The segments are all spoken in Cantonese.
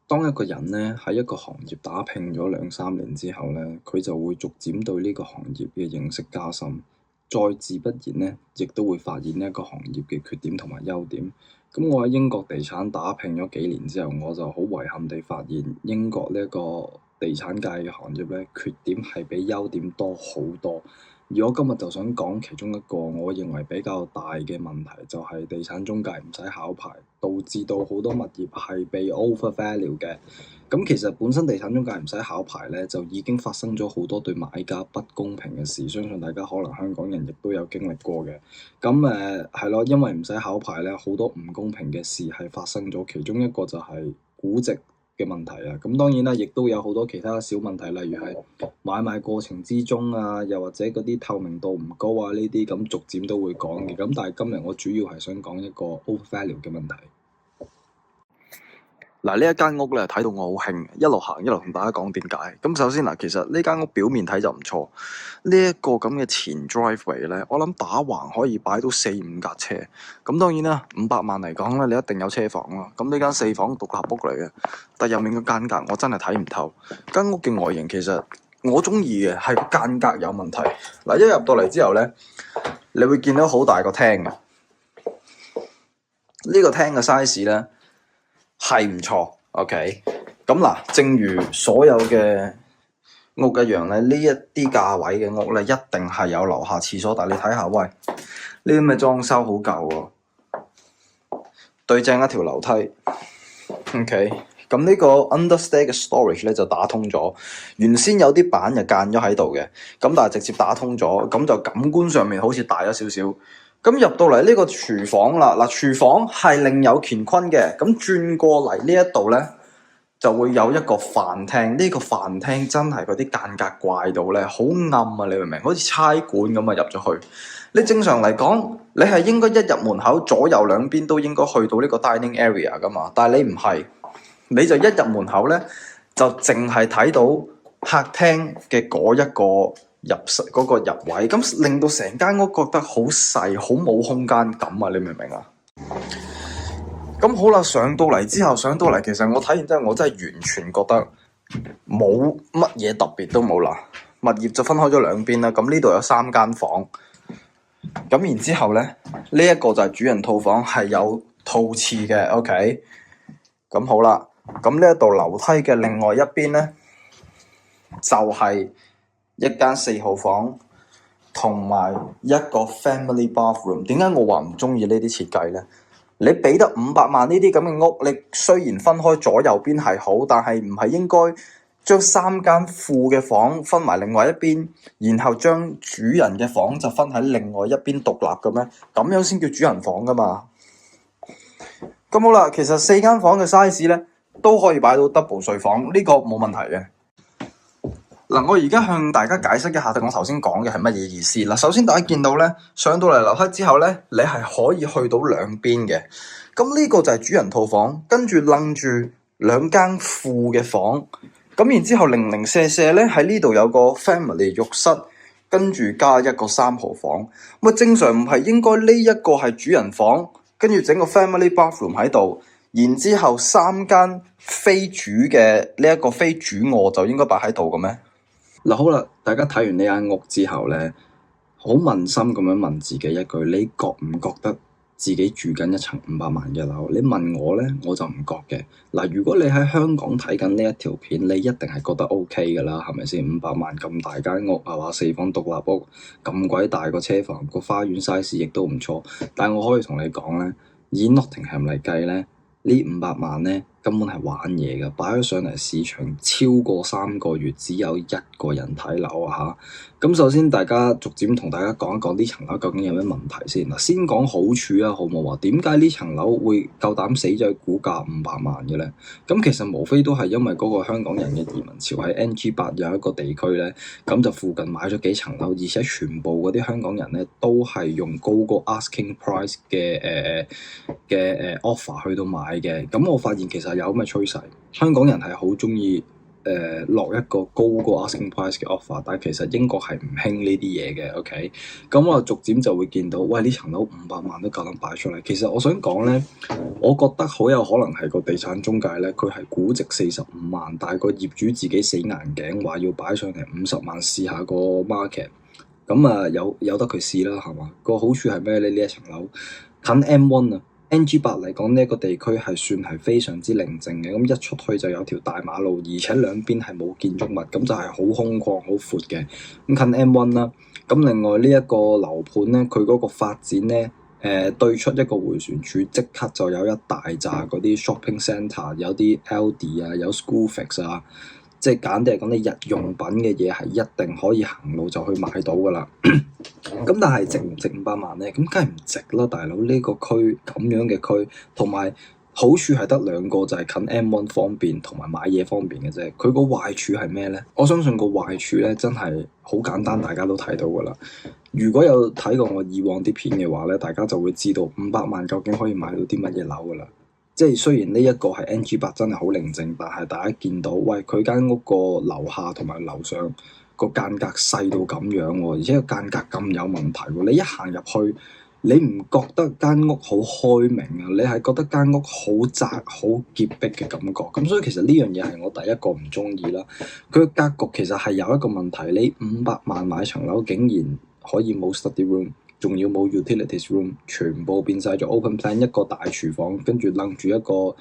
當一個人咧喺一個行業打拼咗2-3年之後咧，佢就會逐漸對呢個行業嘅認識加深，再自不然咧，亦都會發現呢一個行業嘅缺點同埋優點。咁我喺英國地產打拼咗幾年之後，我就好遺憾地發現英國呢一個地產界嘅行業咧，缺點係比優點多好多。而我今日就想講其中一個我認為比較大嘅問題，就係地產中介唔使考牌，導致到好多物業係被 overvalue 嘅。咁其實本身地產中介唔使考牌咧，就已經發生咗好多對買家不公平嘅事，相信大家可能香港人亦都有經歷過嘅。咁係咯，因為唔使考牌咧，好多唔公平嘅事係發生咗，其中一個就係估值嘅問題啊。咁當然啦，亦都有好多其他小問題，例如係買賣過程之中啊，又或者嗰啲透明度唔高啊，呢啲咁逐漸都會講嘅。咁但係今日我主要係想講一個 overvalue 嘅問題。嗱，呢一間屋咧睇到我好興，一路行一路同大家講點解。咁首先嗱，其實呢間屋表面睇就唔錯，呢一個咁嘅前 driveway 咧，我諗打橫可以擺到4-5架車。咁當然啦，500萬嚟講咧，你一定有車房咯。咁呢間4房獨立屋嚟嘅，但入面嘅間隔我真係睇唔透。間屋嘅外形其實我中意嘅係間隔有問題。嗱，一入到嚟之後咧，你會見到好大個廳嘅，呢個廳嘅 size 咧係唔錯，OK。咁嗱，正如所有嘅屋一樣咧，呢一啲價位嘅屋咧，一定係有樓下廁所。但係你睇下，喂，呢啲咁嘅裝修好舊喎，對正一條樓梯，OK。咁呢個 understair 嘅 storage 咧就打通咗，原先有啲板就間咗喺度嘅，咁但係直接打通咗，咁就感官上面好似大咗少少。咁入到嚟呢個廚房啦，嗱，廚房係另有乾坤嘅。咁轉過嚟呢一度咧，就會有一個飯廳。呢個飯廳真係嗰啲間隔怪到咧，好暗啊！你明唔明？好似差館咁啊！入咗去，你正常嚟講，你係應該一入門口，左右兩邊都應該去到呢個 dining area 噶嘛。但係你唔係，你就一入門口咧，就淨係睇到客廳嘅嗰一個嗰個入位，咁令到成間屋覺得好細，好冇空間感啊！你明唔明啊？咁好啦，上到嚟之後，其實我睇完之後，我真係完全覺得冇乜嘢特別都冇啦。物業就分開咗兩邊啦，咁呢度有3間房，咁然之後咧，呢一個就係主人套房，係有套廁嘅 ，OK。咁好啦，咁呢一度樓梯嘅另外一邊咧，就係一間4號房同埋一個 family bathroom。點解我話唔中意呢啲設計呢？你俾得500萬呢啲咁嘅屋，你雖然分開左右邊係好，但係唔係應該將3間副嘅房分埋另外一邊，然後將主人嘅房就分喺另外一邊獨立嘅咩？咁樣先叫主人房噶嘛？咁好啦，其實4間房嘅 size 咧都可以擺到 double 睡房，呢個冇問題嘅。嗱，我而家向大家解釋一下，我頭先講嘅係乜嘢意思。嗱，首先大家見到咧，上到嚟樓梯之後咧，你係可以去到兩邊嘅。咁呢個就係主人套房，跟住楞住2間副嘅房。咁然之後零零舍舍咧喺呢度有個 family 浴室，跟住加一個3號房。咁正常唔係應該呢一個係主人房，跟住整個 family bathroom 喺度，然之後3間非主嘅呢一個非主臥就應該擺喺度嘅咩？嗱，好啦，大家睇完呢間屋之後咧，好問心咁樣問自己一句：你覺唔覺得自己住緊一層500萬嘅樓？你問我咧，我就唔覺嘅。嗱，如果你喺香港睇緊呢一條片，你一定係覺得 OK 噶啦，係咪先？500萬咁大間屋係嘛，4房獨立屋，咁鬼大個車房，個花園 size 亦都唔錯。但係我可以同你講咧，以 Nottingham 嚟計咧，呢500萬咧根本係玩嘢㗎，擺咗上嚟市場超過3個月，只有1個人睇樓啊嚇！咁首先大家逐漸同大家講一講呢層樓究竟有咩問題先嗱，先講好處啊，好唔好啊？點解呢層樓會夠膽死咗估價500萬嘅咧？咁其實無非都係因為嗰個香港人嘅移民潮喺 NG8有一個地區咧，咁就附近買咗幾層樓，而且全部嗰啲香港人咧都係用高過 asking price 嘅offer 去到買嘅。咁我發現其實有咁嘅趨勢，香港人係好中意落一個高過 asking price 嘅 offer，但係其實英國係唔興呢啲嘢嘅，OK？咁我逐漸就會見到，喂，呢層樓500萬都夠膽擺出嚟。其實我想講咧，我覺得好有可能係個地產中介咧，佢係估值45萬，但係個業主自己死硬頸話要擺上嚟50萬試下個 market。咁啊，有得佢試啦，係嘛？個好處係咩咧？呢一層樓近 M1 啊。NG8 嚟講，呢一個地區係算係非常之寧靜嘅，咁一出去就有條大馬路，而且兩邊係冇建築物，咁就係好空曠、好闊嘅。咁近 M1 啦，咁另外呢一個樓盤咧，佢嗰個發展咧，對出一個迴旋處，即刻就有一大扎嗰啲 shopping centre，有啲 Aldi 啊，有 Screwfix 啊。即係簡單嚟講，你日用品嘅嘢係一定可以行路就去買到㗎啦。咁但係值唔值500萬咧？咁梗係唔值啦，大佬，呢個區咁樣嘅區，同埋好處係得兩個，就係近 M1 方便同埋買嘢方便嘅啫。佢個壞處係咩咧？我相信個壞處咧真係好簡單，大家都睇到㗎啦。如果有睇過我以往啲片嘅話咧，大家就會知道500萬究竟可以買到啲乜嘢樓㗎啦。即係雖然呢一個係 NG8 真係好寧靜，但係大家見到，喂，佢間屋個樓下同埋樓上個間隔細到咁樣喎，而且個間隔咁有問題喎。你一行入去，你唔覺得間屋好開明啊？你係覺得間屋好窄、好潔癖嘅感覺。咁所以其實呢樣嘢係我第一個唔中意啦。佢個格局其實係有一個問題，你500萬買層樓，竟然可以冇 study room。仲要冇 utilities room，全部變晒咗 open plan，一個大廚房，跟住擸住一個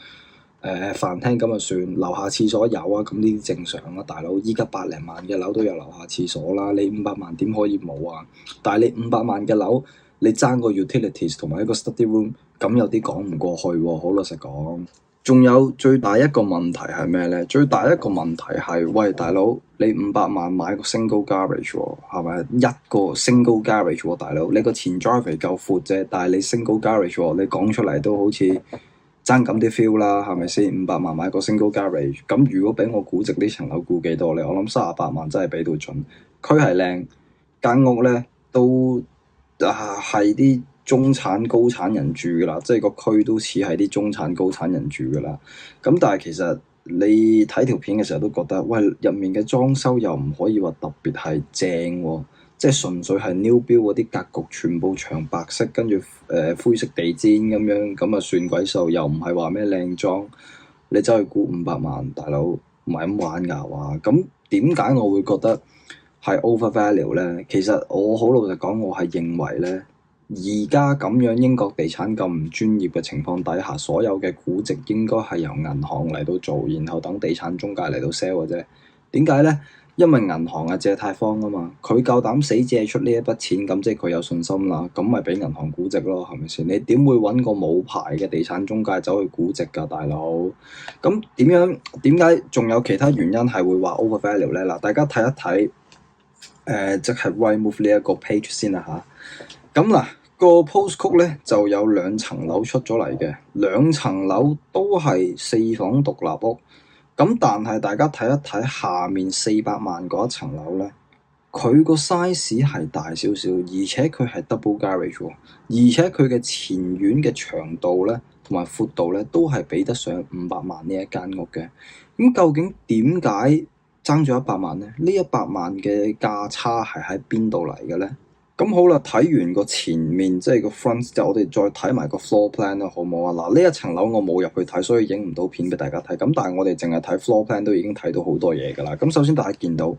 飯廳咁就算，樓下廁所有啊，咁呢啲正常啊，大佬。依家百零萬嘅樓都有樓下廁所啦，你500萬點可以冇啊？但係你500萬嘅樓，你爭個 utilities 同埋一個 study room，咁有啲講唔過去喎，好老實講。仲有最大一個問題係咩咧？最大一個問題係，喂，大佬，你500萬買個 single garage 喎，係咪？一個 single garage 喎，大佬，你個前 driveway 夠闊啫，但係你 single garage 喎，你講出嚟都好似爭咁啲 feel 啦，係咪先？500萬買個 single garage，咁如果俾我估值呢層樓估幾多咧？我諗38萬真係俾到盡。區係靚，間屋咧都係啲中產高產人住㗎啦，即係個區都似係啲中產高產人住㗎啦。咁但係其實你睇條片嘅時候都覺得，喂，入面嘅裝修又唔可以話特別係正喎，即係純粹係 new build 嗰啲格局全部牆白色，跟住灰色地氈咁樣，咁啊算鬼數，又唔係話咩靚裝，你走去估500萬，大佬唔係咁玩㗎話。咁點解我會覺得係 overvalue 咧？其實我好老實講，我係認為咧。而家咁樣英國地產咁唔專業嘅情況底下，所有嘅估值應該係由銀行嚟到做，然後等地產中介嚟到 sell 嘅啫。點解咧？因為銀行係借貸方啊嘛，佢夠膽死借出呢一筆錢，咁即係佢有信心啦，咁咪俾銀行估值咯，係咪先？你點會揾個冇牌嘅地產中介走去估值㗎，大佬？咁點解仲有其他原因係會話 overvalue 咧？嗱，大家睇一睇，即係 Rightmove 呢一個 page 先啦吓。咁嗱。個 postcode 咧就有2層樓出咗嚟嘅，2層樓都係4房獨立屋。咁但係大家睇一睇下面400萬嗰一層樓咧，佢個 size 係大少少，而且佢係 double garage 喎，而且佢嘅前院嘅長度咧同埋闊度咧都係比得上500萬呢一間屋嘅。咁究竟點解爭咗100萬咧？呢100萬嘅價差係喺邊度嚟嘅咧？咁好啦，睇完個前面即係個 front，就我哋再睇埋個 floor plan 啦，好唔好啊？嗱，呢一層樓我冇入去睇，所以影唔到片俾大家睇。咁但係我哋淨係睇 floor plan 都已經睇到好多嘢㗎啦。咁首先大家見到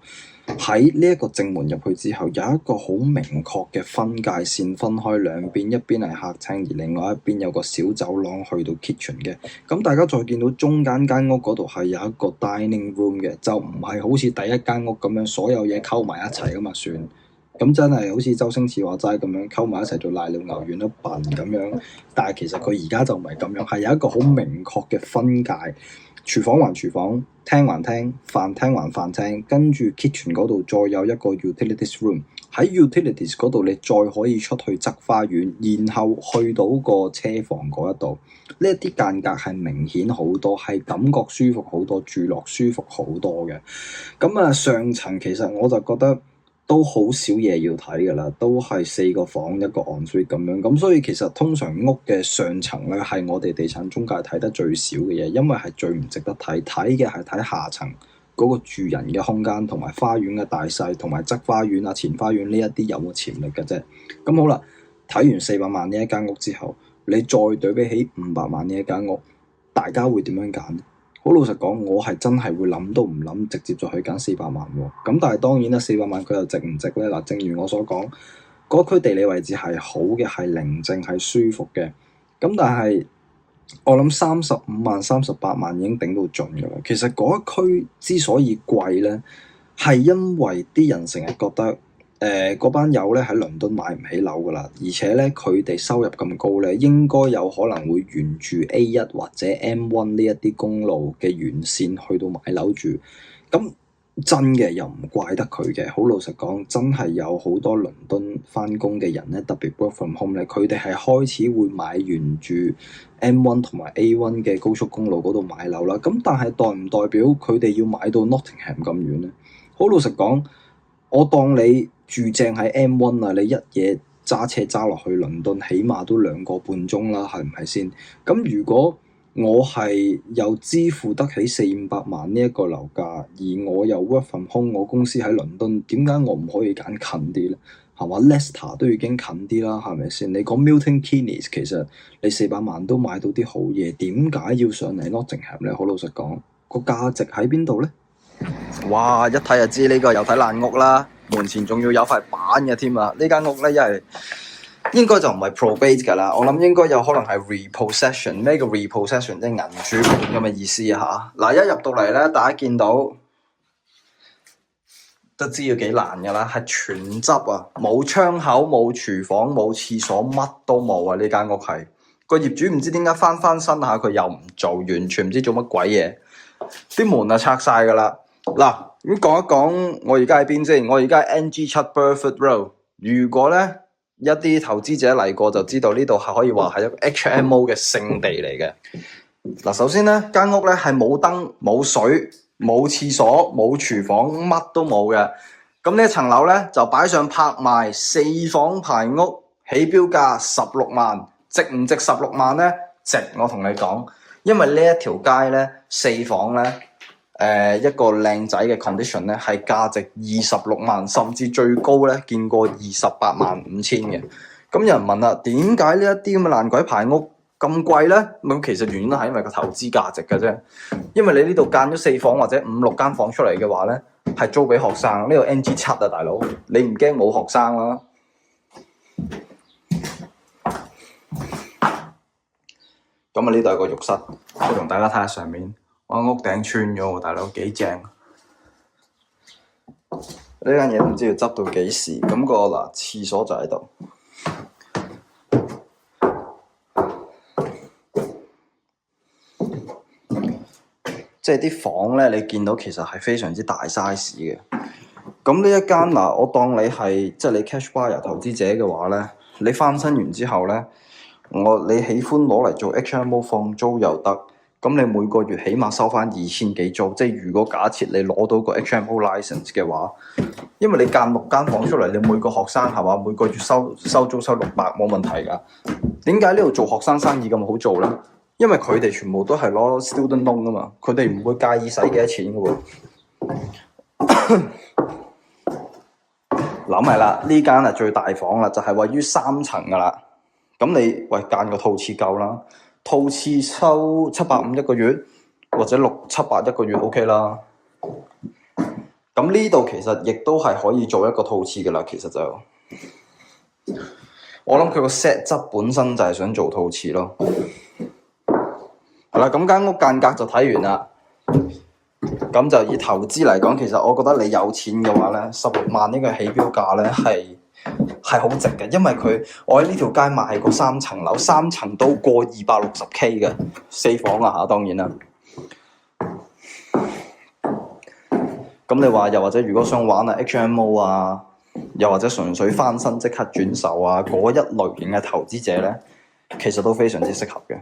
喺呢一個正門入去之後，有一個好明確嘅分界線，分開兩邊，一邊係客廳，而另外一邊有個小走廊去到 kitchen 嘅。咁大家再見到中間間屋嗰度係有一個 dining room 嘅，就唔係好似第一間屋咁樣所有嘢溝埋一齊咁啊算。咁真係好似周星馳話齋咁樣溝埋一齊做瀨尿牛丸都笨咁樣，但係其實佢而家就唔係咁樣，係有一個好明確嘅分界，廚房還廚房，廳還廳，飯廳還飯廳，跟住 kitchen 嗰度再有一個 utilities room， 喺 utilities 嗰度你再可以出去側花園，然後去到個車房嗰一度，呢一啲間隔係明顯好多，係感覺舒服好多，住落舒服好多嘅。咁啊上層其實我就覺得都好少嘢要睇㗎啦，都係4個房一個 ensuite 咁樣，咁所以其實通常屋嘅上層咧係我哋地產中介睇得最少嘅嘢，因為係最唔值得睇，睇嘅係睇下層嗰個住人嘅空間同埋花園嘅大細同埋側花園啊、前花園呢一啲有冇潛力嘅啫。咁好啦，睇完400萬呢一間屋之後，你再對比起500萬呢一間屋，大家會點樣揀？好老實講，我係真係會諗都唔諗，直接就去揀400萬喎。咁但係當然啦，400萬佢又值唔值咧？嗱，正如我所講，嗰區地理位置係好嘅，係寧靜，係舒服嘅。咁但係我諗35萬、38萬已經頂到盡㗎啦。其實嗰一區之所以貴咧，係因為啲人成日覺得嗰班友咧喺倫敦買唔起樓㗎啦，而且咧佢哋收入咁高咧，應該有可能會沿住 A1 或者 M1 呢一啲公路嘅沿線去到買樓住。咁真嘅又唔怪得佢嘅，好老實講，真係有好多倫敦返工嘅人咧，特別 work from home 咧，佢哋係開始會買沿住 M1 同埋 A1 嘅高速公路嗰度買樓啦。咁但係代唔代表佢哋要買到 Nottingham 咁遠咧？好老實講，我當你住正喺 M1 啊，你一嘢揸車揸落去倫敦，起碼都2個半鐘啦，係唔係先？咁如果我係又支付得起400-500萬呢一個樓價，而我又 work from home，我公司喺倫敦，點解我唔可以揀近啲咧？係嘛？Leicester 都已經近啲啦，係咪先？你講 Milton Keynes，其實你400萬都買到啲好嘢，點解要上嚟 Nottingham 咧？好老實講，個價值喺邊度咧？哇！一睇就知呢個有睇爛屋啦，門前仲要有塊板嘅添啊！呢間屋咧，應該就唔係 probate 㗎啦，我諗應該有可能係 repossession。咩叫 repossession？即係銀主盤咁嘅意思啊嚇！嗱，一入到嚟咧，大家見到都知要幾難㗎啦，係全執啊，冇窗口、冇廚房、冇廁所，乜都冇啊！呢間屋係個業主唔知點解翻身下佢又唔做，完全唔知做乜鬼嘢，啲門啊拆晒㗎啦。嗱，咁講一講我而家喺邊先？我而家喺 NG7 Burford Road。如果咧一啲投資者嚟過就知道呢度係可以話係一個 HMO 嘅聖地嚟嘅。嗱，首先咧間屋咧係冇燈、冇水、冇廁所、冇廚房，乜都冇嘅。咁呢一層樓咧就擺上拍賣，4房排屋，起標價16萬，值唔值16萬咧？值，我同你講，因為呢一條街咧4房咧。一個靚仔嘅 condition 咧，係價值26萬，甚至最高咧見過285000嘅。咁有人問啦，點解呢一啲咁嘅爛鬼排屋咁貴咧？咁其實原因係因為個投資價值嘅啫。因為你呢度間咗4房或者5-6間房出嚟嘅話咧，係租俾學生。呢度 NG7啊，大佬，你唔驚冇學生啦？咁啊，呢度有個浴室，我同大家睇下上面。我屋頂穿咗喎，大佬幾正！呢間嘢都唔知要執到幾時。咁嗱，廁所就喺度。即係啲房咧，你見到其實係非常之大 size 嘅。咁呢一間嗱，我當你係即係你 cash buyer 投資者嘅話咧，你翻新完之後咧，你喜歡攞嚟做 HMO 放租又得。咁你每個月起碼收翻2000幾租，即係如果假設你攞到個 HMO license 嘅話，因為你間6間房出嚟，你每個學生係嘛，每個月收租收600冇問題㗎。點解呢度做學生生意咁好做咧？因為佢哋全部都係攞 student loan 㗎嘛，佢哋唔會介意使幾多錢㗎喎。諗係啦，呢間係最大房啦，就係位於3層㗎啦。咁你間個套廁夠啦。套廁收750一個月，或者600-700一個月 OK 啦。咁呢度其實亦都係可以做一個套廁嘅啦。其實就我諗佢個 set 質本身就係想做套廁咯。係啦，咁間屋間隔就睇完啦。咁就以投資嚟講，其實我覺得你有錢嘅話咧，16萬呢個起標價咧係好值嘅，因為我喺呢條街買過3層樓，3層都過260K 嘅4房啊嚇，當然啦。咁你話又或者如果想玩HMO 啊，又或者純粹翻新即刻轉售啊嗰一類型嘅投資者咧，其實都非常之適合嘅。